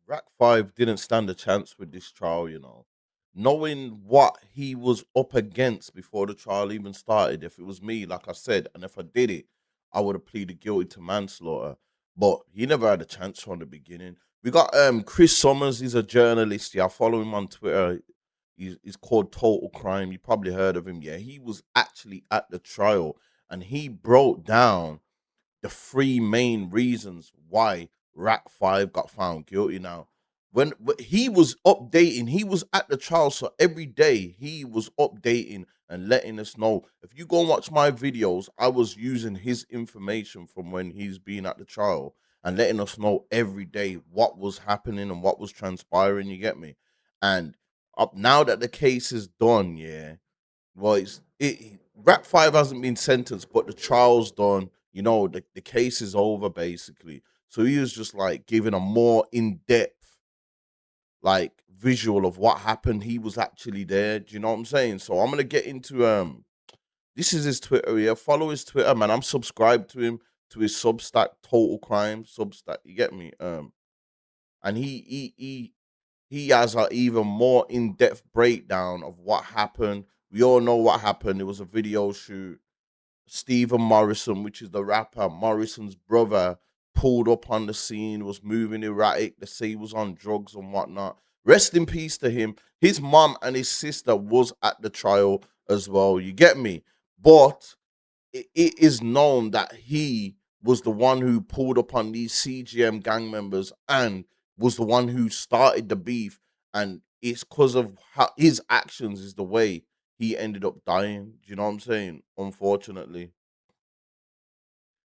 RACK5 didn't stand a chance with this trial, you know. Knowing what he was up against before the trial even started, if it was me, like I said, and if I did it, I would have pleaded guilty to manslaughter. But he never had a chance from the beginning. We got Chris Summers, he's a journalist. Yeah, I follow him on Twitter. He's called Total Crime. You probably heard of him. Yeah, he was actually at the trial and he broke down the three main reasons why Rack 5 got found guilty. Now, when he was updating, he was at the trial, so every day he was updating and letting us know. If you go and watch my videos, I was using his information from when he's been at the trial and letting us know every day what was happening and what was transpiring. You get me? And up now that the case is done, yeah, well, Rap 5 hasn't been sentenced, but the trial's done. You know, the case is over basically. So he was just like giving a more in depth, like visual of what happened. He was actually there. Do you know what I'm saying? So I'm gonna get into this is his Twitter. Yeah, follow his Twitter, man. I'm subscribed to him to his Substack, Total Crime Substack. You get me? And he has an even more in-depth breakdown of what happened. We all know what happened. It was a video shoot. Stephen Morrison, which is the rapper Morrison's brother, pulled up on the scene, was moving erratic. They say he was on drugs and whatnot. Rest in peace to him. His mom and his sister was at the trial as well. You get me? But it is known that he was the one who pulled upon these CGM gang members and was the one who started the beef. And it's because of how his actions is the way he ended up dying. Do you know what I'm saying? Unfortunately.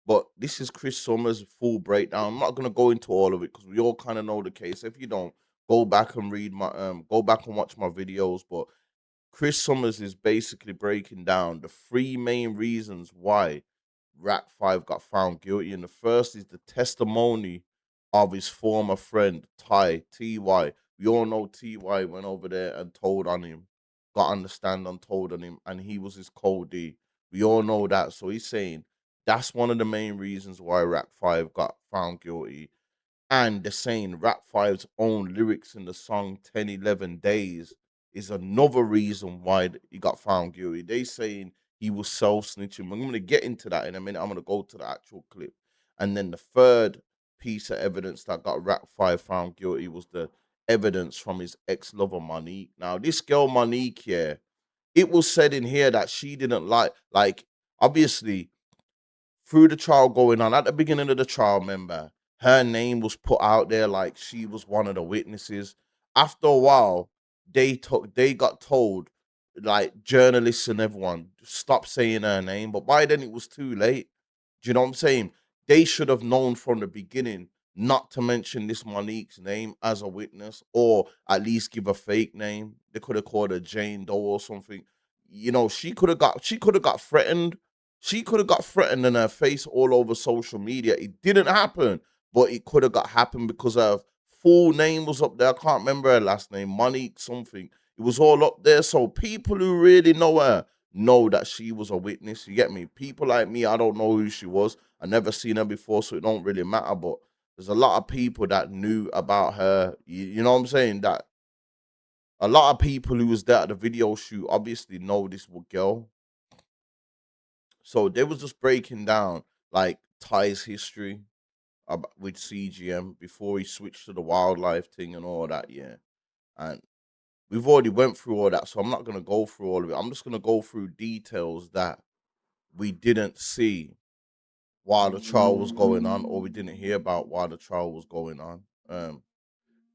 But this is Chris Summers' full breakdown. I'm not gonna go into all of it because we all kind of know the case. If you don't, go back and read my go back and watch my videos. But Chris Summers is basically breaking down the three main reasons why Rack 5 got found guilty. And the first is the testimony of his former friend, TY. We all know TY went over there and told on him, got on the stand and told on him, and he was his code D. We all know that. So he's saying that's one of the main reasons why Rack 5 got found guilty. And they're saying Rap Five's own lyrics in the song 10, 11 Days is another reason why he got found guilty. They saying he was self-snitching. I'm going to get into that in a minute. I'm going to go to the actual clip. And then the third piece of evidence that got Rap 5 found guilty was the evidence from his ex-lover Monique. Now, this girl Monique, yeah, it was said in here that she didn't like, obviously, through the trial going on, at the beginning of the trial, remember, her name was put out there like she was one of the witnesses. After a while, they got told, like journalists and everyone, stop saying her name. But by then it was too late. Do you know what I'm saying? They should have known from the beginning not to mention this Monique's name as a witness, or at least give a fake name. They could have called her Jane Doe or something. You know, she could have got threatened. She could have got threatened in her face all over social media. It didn't happen, but it could have got happened because her full name was up there. I can't remember her last name, Monique something. It was all up there. So people who really know her know that she was a witness. You get me? People like me, I don't know who she was. I never seen her before, so it don't really matter. But there's a lot of people that knew about her. You know what I'm saying? That a lot of people who was there at the video shoot obviously know this girl. So they was just breaking down like Ty's history with CGM before he switched to the wildlife thing and all that. Yeah, and we've already went through all that, so I'm not gonna go through all of it. I'm just gonna go through details that we didn't see while the trial was going on, or we didn't hear about while the trial was going on.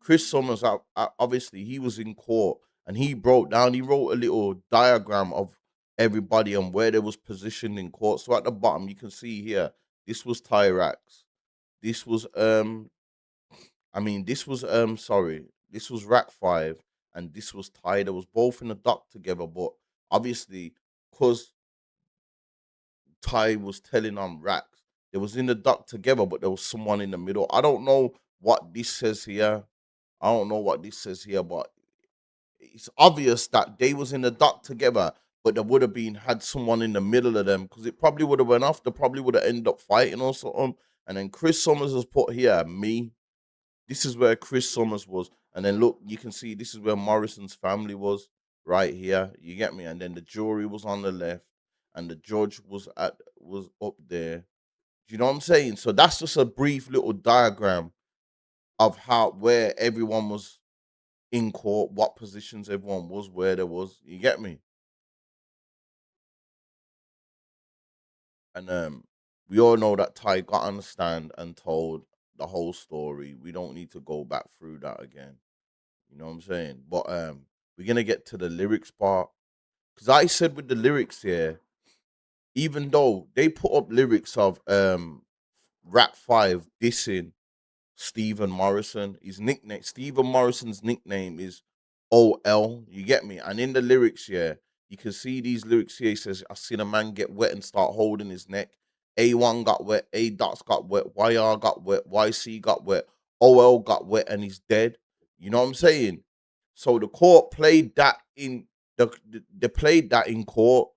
Chris Summers, obviously, he was in court and he broke down. He wrote a little diagram of everybody and where they was positioned in court. So at the bottom, you can see here, this was Tyrax. This was sorry, this was Rack 5, and this was Ty. They was both in the dock together, but obviously, because Ty was telling on Racks, they was in the dock together, but there was someone in the middle. I don't know what this says here. I don't know what this says here, but it's obvious that they was in the dock together, but there would have been had someone in the middle of them because it probably would have went off. They probably would have ended up fighting or something. And then Chris Summers has put here me. This is where Chris Summers was. And then look, you can see this is where Morrison's family was right here. You get me? And then the jury was on the left and the judge was up there. Do you know what I'm saying? So that's just a brief little diagram of how where everyone was in court, what positions everyone was, where there was. You get me? And we all know that Ty got on the stand and told the whole story. We don't need to go back through that again. You know what I'm saying? But we're gonna get to the lyrics part. Cause I said with the lyrics here, even though they put up lyrics of RACK5 dissing Stephen Morrison. His nickname, Stephen Morrison's nickname is OL. You get me? And in the lyrics, yeah, you can see these lyrics here. He says, I seen a man get wet and start holding his neck. A1 got wet, A dots got wet, YR got wet, YC got wet, OL got wet, and he's dead. You know what I'm saying? So the court played that in they played that in court.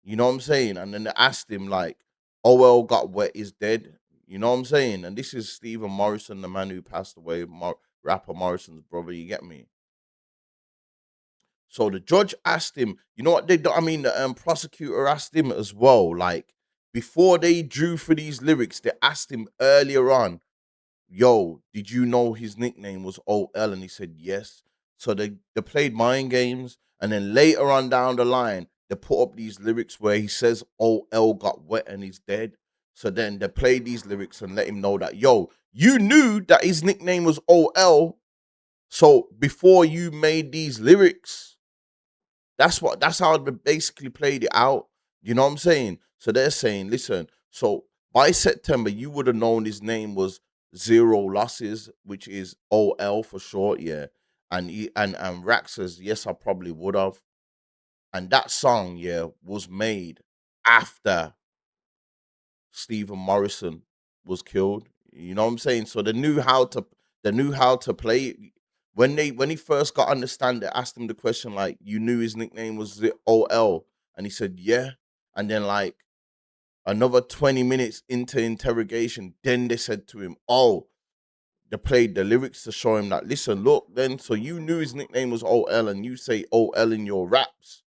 You know what I'm saying? And then they asked him like, "OL got wet is dead." You know what I'm saying? And this is Stephen Morrison, the man who passed away, rapper Morrison's brother. You get me? So the judge asked him. You know what they? I mean, the prosecutor asked him as well. Like before they drew for these lyrics, they asked him earlier on, yo, did you know his nickname was OL? And he said yes. So they played mind games. And then later on down the line, they put up these lyrics where he says OL got wet and he's dead. So then they played these lyrics and let him know that, yo, you knew that his nickname was OL. So before you made these lyrics, that's how they basically played it out. You know what I'm saying? So they're saying, listen, so by September, you would have known his name was Zero Losses, which is OL for short, yeah. And Rack says, yes, I probably would have. And that song, yeah, was made after Stephen Morrison was killed. You know what I'm saying? So they knew how to play it. When he first got understand, they asked him the question like, "You knew his nickname was OL," and he said, "Yeah." And then like another 20 minutes into interrogation, then they said to him, "Oh." They played the lyrics to show him that. Listen, look, then so you knew his nickname was OL, and you say OL in your raps.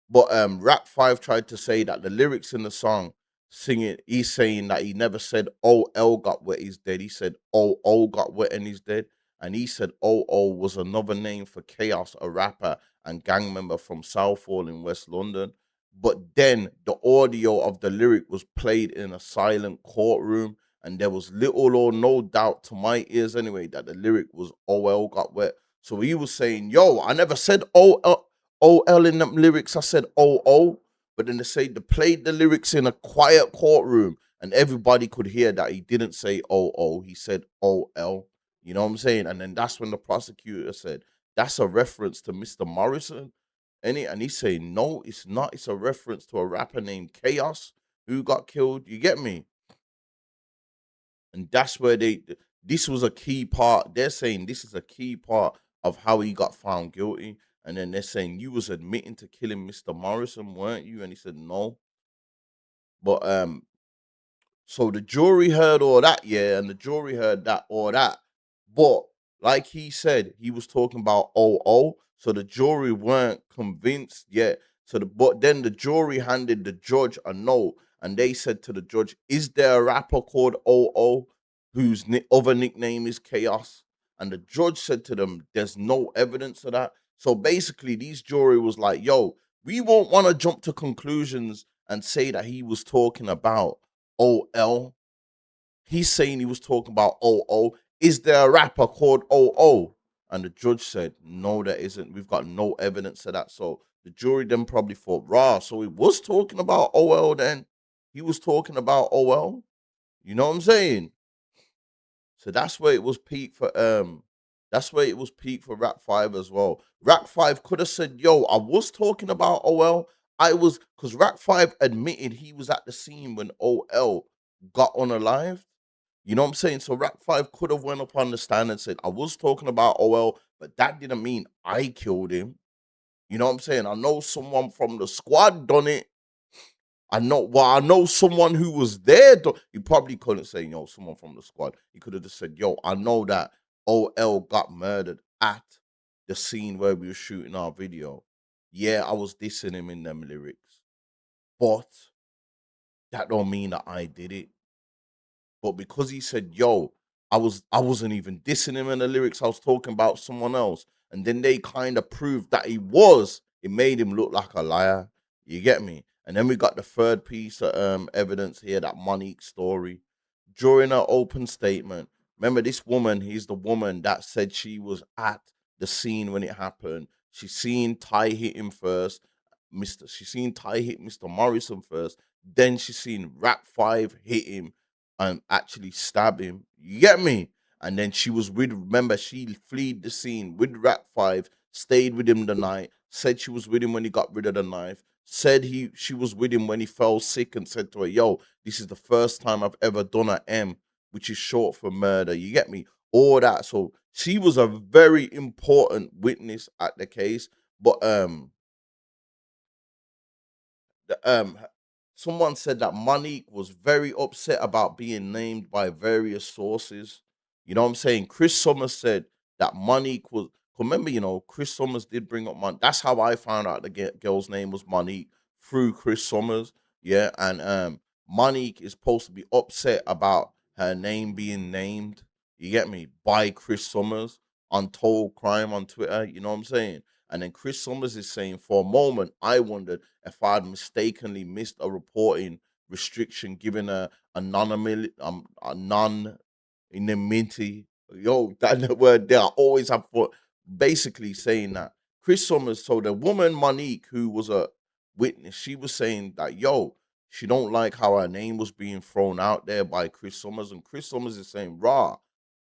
But Rap 5 tried to say that the lyrics in the song singing, he's saying that he never said "Oh L got wet, he's dead." He said "Oh O got wet and he's dead," and he said "Oh O was another name for Chaos, a rapper and gang member from Southall in West London." But then the audio of the lyric was played in a silent courtroom, and there was little or no doubt to my ears anyway that the lyric was "Oh L got wet." So he was saying, "Yo, I never said OL in them lyrics. I said OO, but then they played the lyrics in a quiet courtroom and everybody could hear that he didn't say OO. He said OL. You know what I'm saying? And then that's when the prosecutor said, that's a reference to Mr. Morrison. And he's saying, no, it's not. It's a reference to a rapper named Chaos who got killed. You get me? And that's where this was a key part. They're saying this is a key part of how he got found guilty. And then they're saying you was admitting to killing Mr. Morrison, weren't you? And he said no. But so the jury heard all that, yeah, and the jury heard that all that. But like he said, he was talking about OO, so the jury weren't convinced yet. But then the jury handed the judge a note, and they said to the judge, "Is there a rapper called OO whose other nickname is Chaos?" And the judge said to them, "There's no evidence of that." So basically, these jury was like, "Yo, we won't want to jump to conclusions and say that he was talking about OL. He's saying he was talking about OO. Is there a rapper called OO?" And the judge said, no, there isn't. We've got no evidence of that. So the jury then probably thought, rah, so he was talking about OL then. He was talking about OL. You know what I'm saying? So that's where it was peak for Rap 5 as well. Rap 5 could have said, yo, I was talking about OL. I was because Rap 5 admitted he was at the scene when OL got unalived. You know what I'm saying? So Rap 5 could have went up on the stand and said, I was talking about OL, but that didn't mean I killed him. You know what I'm saying? I know someone from the squad done it. I know someone who was there. He probably couldn't say, someone from the squad. He could have just said, yo, I know that OL got murdered at the scene where we were shooting our video. Yeah, I was dissing him in them lyrics, but that don't mean that I did it. But because he said, "Yo, I wasn't even dissing him in the lyrics. I was talking about someone else," and then they kind of proved that he was. It made him look like a liar. You get me? And then we got the third piece of evidence here, that Monique story. During her open statement, remember this woman? He's the woman that said she was at the scene when it happened. She seen Ty hit him first. She seen Ty hit Mr. Morrison first. Then she seen RACK5 hit him and actually stab him. You get me? And then she was with, remember, she fled the scene with RACK5, stayed with him the night, said she was with him when he got rid of the knife, said she was with him when he fell sick, and said to her, yo, this is the first time I've ever done a M, which is short for murder. You get me? All that. So she was a very important witness at the case. But the someone said that Monique was very upset about being named by various sources. You know what I'm saying? Chris Summers said that Monique was. Remember, Chris Summers did bring up Monique. That's how I found out the girl's name was Monique, through Chris Summers. Yeah, and Monique is supposed to be upset about her name being named. You get me? By Chris Summers, Untold Crime on Twitter. You know what I'm saying? And then Chris Summers is saying, for a moment, I wondered if I'd mistakenly missed a reporting restriction given a non-anonymity. Yo, that word there, I always have for basically saying that. Chris Summers told a woman, Monique, who was a witness, she was saying that, yo, she don't like how her name was being thrown out there by Chris Summers. And Chris Summers is saying, raw,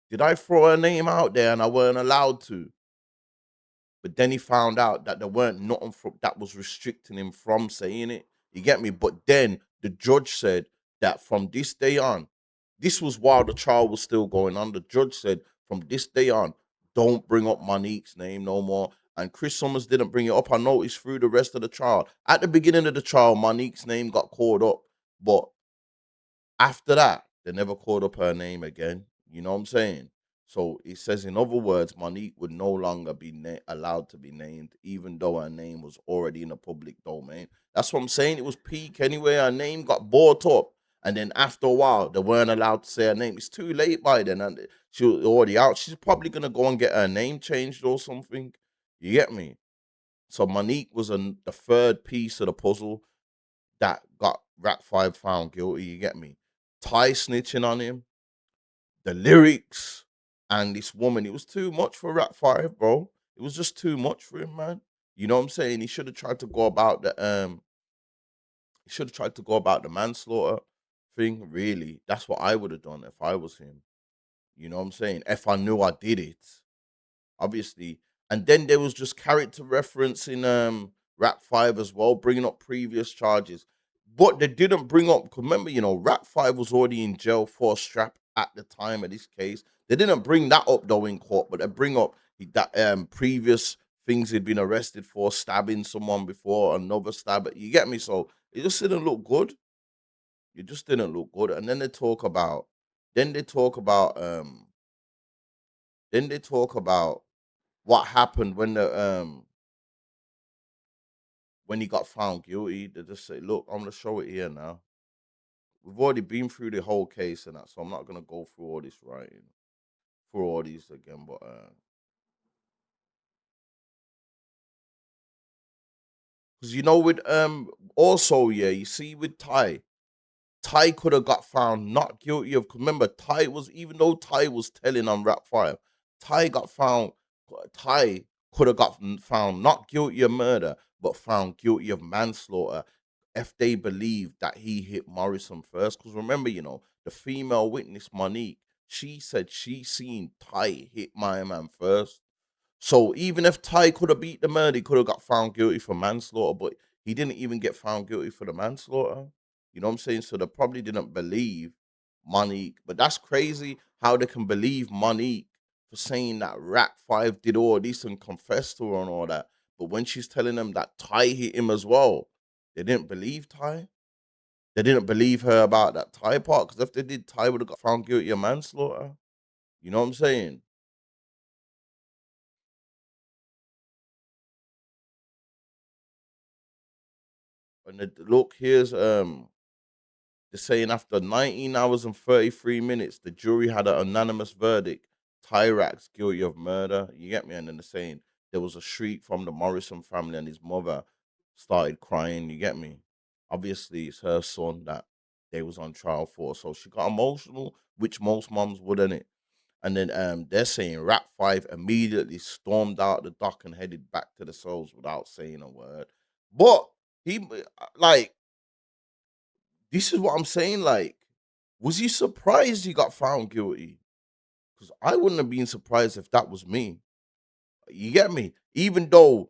did I throw her name out there and I weren't allowed to? But then he found out that there weren't nothing that was restricting him from saying it. You get me? But then the judge said that from this day on, this was while the trial was still going on. The judge said from this day on, don't bring up Monique's name no more. And Chris Summers didn't bring it up. I noticed through the rest of the trial. At the beginning of the trial, Monique's name got called up, but after that, they never called up her name again. You know what I'm saying? So it says, in other words, Monique would no longer be allowed to be named, even though her name was already in the public domain. That's what I'm saying. It was peak anyway. Her name got bought up. And then after a while, they weren't allowed to say her name. It's too late by then. And she was already out. She's probably going to go and get her name changed or something. You get me? So Monique was the third piece of the puzzle that got RACK5 found guilty. You get me? Ty snitching on him, the lyrics, and this woman. It was too much for RACK5, bro. It was just too much for him, man. You know what I'm saying? He should have tried to go about the manslaughter thing. Really, that's what I would have done if I was him. You know what I'm saying? If I knew I did it, obviously. And then there was just character reference in RACK5 as well, bringing up previous charges. But they didn't bring up, 'cause remember, RACK5 was already in jail for a strap at the time of this case. They didn't bring that up though in court, but they bring up that previous things he'd been arrested for, stabbing someone before, another stab. You get me? So it just didn't look good. It just didn't look good. And then they talk about then they talk about what happened when he got found guilty. They just say, look, I'm gonna show it here now. We've already been through the whole case and that, so I'm not gonna go through all this writing through all these again. But because with also, yeah, you see with Ty could have got found not guilty of. 'Cause remember, Ty was, even though Ty was telling on Rap Fire, Ty got found. Ty could have got found not guilty of murder, but found guilty of manslaughter if they believed that he hit Morrison first. Because remember, the female witness Monique, she said she seen Ty hit my man first. So even if Ty could have beat the murder, he could have got found guilty for manslaughter, but he didn't even get found guilty for the manslaughter. You know what I'm saying? So they probably didn't believe Monique. But that's crazy how they can believe Monique for saying that RACK5 did all this and confessed to her and all that. But when she's telling them that Ty hit him as well, they didn't believe Ty. They didn't believe her about that Ty part, because if they did, Ty would have got found guilty of manslaughter. You know what I'm saying? And look, here's they're saying after 19 hours and 33 minutes, the jury had an unanimous verdict. Tyrax guilty of murder. You get me? And then they're saying there was a shriek from the Morrison family, and his mother started crying. You get me? Obviously, it's her son that they was on trial for. So she got emotional, which most moms wouldn't it. And then they're saying RACK5 immediately stormed out the dock and headed back to the cells without saying a word. But he like this is what I'm saying. Like, was he surprised he got found guilty? Because I wouldn't have been surprised if that was me. You get me? Even though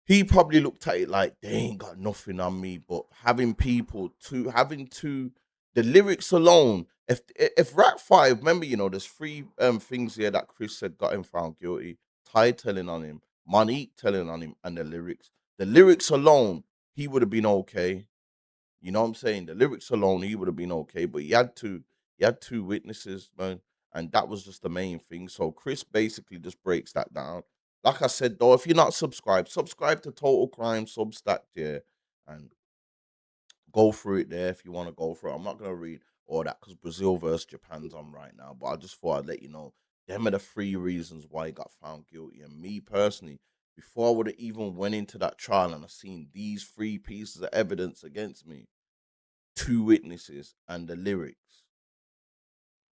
he probably looked at it like they ain't got nothing on me, but having to the lyrics alone. If RACK5, remember, there's three things here that Chris said got him found guilty. Ty telling on him, Monique telling on him, and the lyrics. The lyrics alone, he would have been okay. You know what I'm saying? The lyrics alone, he would have been okay, but he had two witnesses, man, and that was just the main thing. So Chris basically just breaks that down. Like I said, though, if you're not subscribed, subscribe to Total Crime Substack, yeah, and go through it there if you want to go through it. I'm not gonna read all that because Brazil versus Japan's on right now, but I just thought I'd let you know them are the three reasons why he got found guilty. And me personally, before I would have even went into that trial and I seen these three pieces of evidence against me, two witnesses and the lyrics,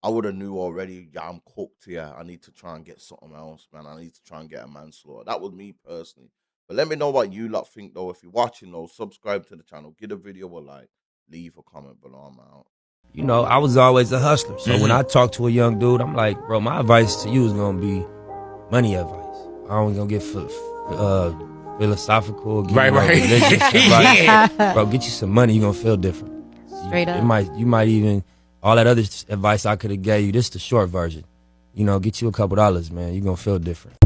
I would have knew already. Yeah, I'm cooked here. I need to try and get something else, man. I need to try and get a manslaughter. That was me personally. But let me know what you lot think, though. If you're watching, though, subscribe to the channel, give the video a like, leave a comment below. I'm out. You know, I was always a hustler. So when I talk to a young dude, I'm like, bro, my advice to you is gonna be money advice. I ain't gonna get philosophical, get religious advice. Bro, get you some money, you gonna feel different. Straight up. You might even, all that other advice I could have gave you, this is the short version. Get you a couple dollars, man. You gonna feel different.